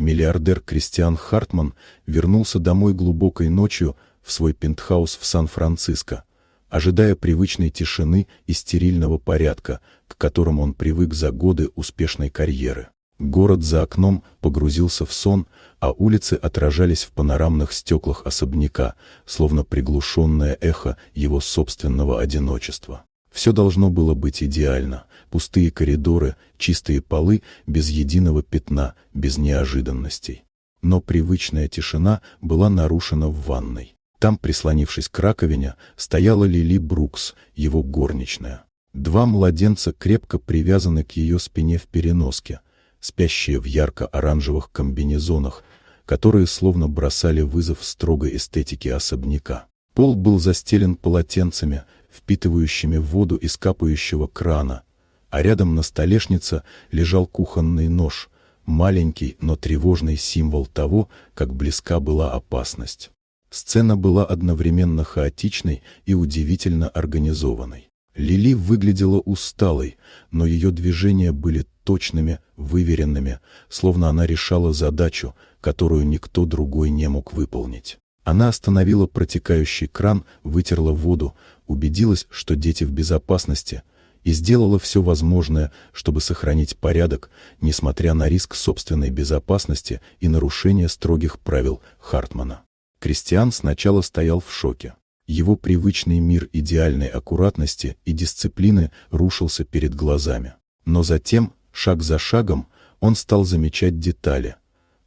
Миллиардер Кристиан Хартман вернулся домой глубокой ночью в свой пентхаус в Сан-Франциско, ожидая привычной тишины и стерильного порядка, к которому он привык за годы успешной карьеры. Город за окном погрузился в сон, а улицы отражались в панорамных стеклах особняка, словно приглушенное эхо его собственного одиночества. Все должно было быть идеально: пустые коридоры, чистые полы, без единого пятна, без неожиданностей. Но привычная тишина была нарушена в ванной. Там, прислонившись к раковине, стояла Лили Брукс, его горничная. Два младенца крепко привязаны к ее спине в переноске, спящие в ярко-оранжевых комбинезонах, которые словно бросали вызов строгой эстетике особняка. Пол был застелен полотенцами, впитывающими воду из капающего крана, а рядом на столешнице лежал кухонный нож, маленький, но тревожный символ того, как близка была опасность. Сцена была одновременно хаотичной и удивительно организованной. Лили выглядела усталой, но ее движения были точными, выверенными, словно она решала задачу, которую никто другой не мог выполнить. Она остановила протекающий кран, вытерла воду, убедилась, что дети в безопасности, и сделала все возможное, чтобы сохранить порядок, несмотря на риск собственной безопасности и нарушение строгих правил Хартмана. Кристиан сначала стоял в шоке. Его привычный мир идеальной аккуратности и дисциплины рушился перед глазами. Но затем, шаг за шагом, он стал замечать детали.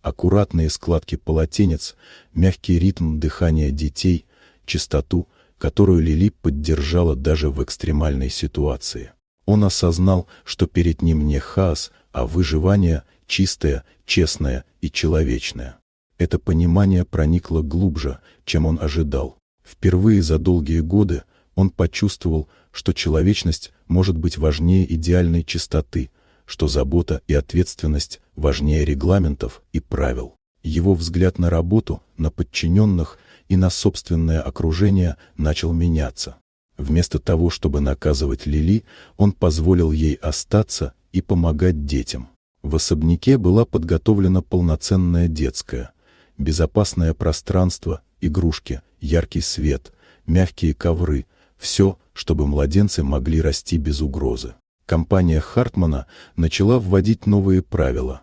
Аккуратные складки полотенец, мягкий ритм дыхания детей, чистоту, которую Лили поддержала даже в экстремальной ситуации. Он осознал, что перед ним не хаос, а выживание, чистое, честное и человечное. Это понимание проникло глубже, чем он ожидал. Впервые за долгие годы он почувствовал, что человечность может быть важнее идеальной чистоты, что забота и ответственность важнее регламентов и правил. Его взгляд на работу, на подчиненных и на собственное окружение начал меняться. Вместо того, чтобы наказывать Лили, он позволил ей остаться и помогать детям. В особняке была подготовлена полноценная детская, безопасное пространство, игрушки, яркий свет, мягкие ковры, все, чтобы младенцы могли расти без угрозы. Компания Хартмана начала вводить новые правила.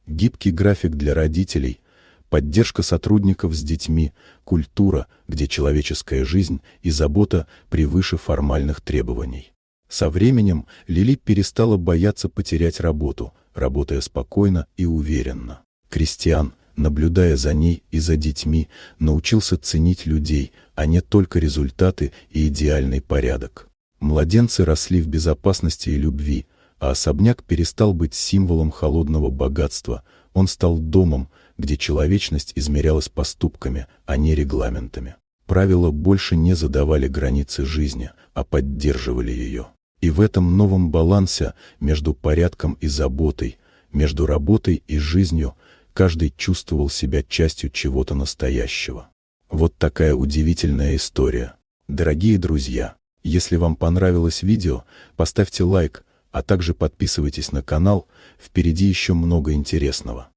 Гибкий график для родителей, поддержка сотрудников с детьми, культура, где человеческая жизнь и забота превыше формальных требований. Со временем Лили перестала бояться потерять работу, работая спокойно и уверенно. Кристиан, наблюдая за ней и за детьми, научился ценить людей, а не только результаты и идеальный порядок. Младенцы росли в безопасности и любви, а особняк перестал быть символом холодного богатства, он стал домом, где человечность измерялась поступками, а не регламентами. Правила больше не задавали границы жизни, а поддерживали ее. И в этом новом балансе между порядком и заботой, между работой и жизнью, каждый чувствовал себя частью чего-то настоящего. Вот такая удивительная история. Дорогие друзья, если вам понравилось видео, поставьте лайк, а также подписывайтесь на канал, впереди еще много интересного.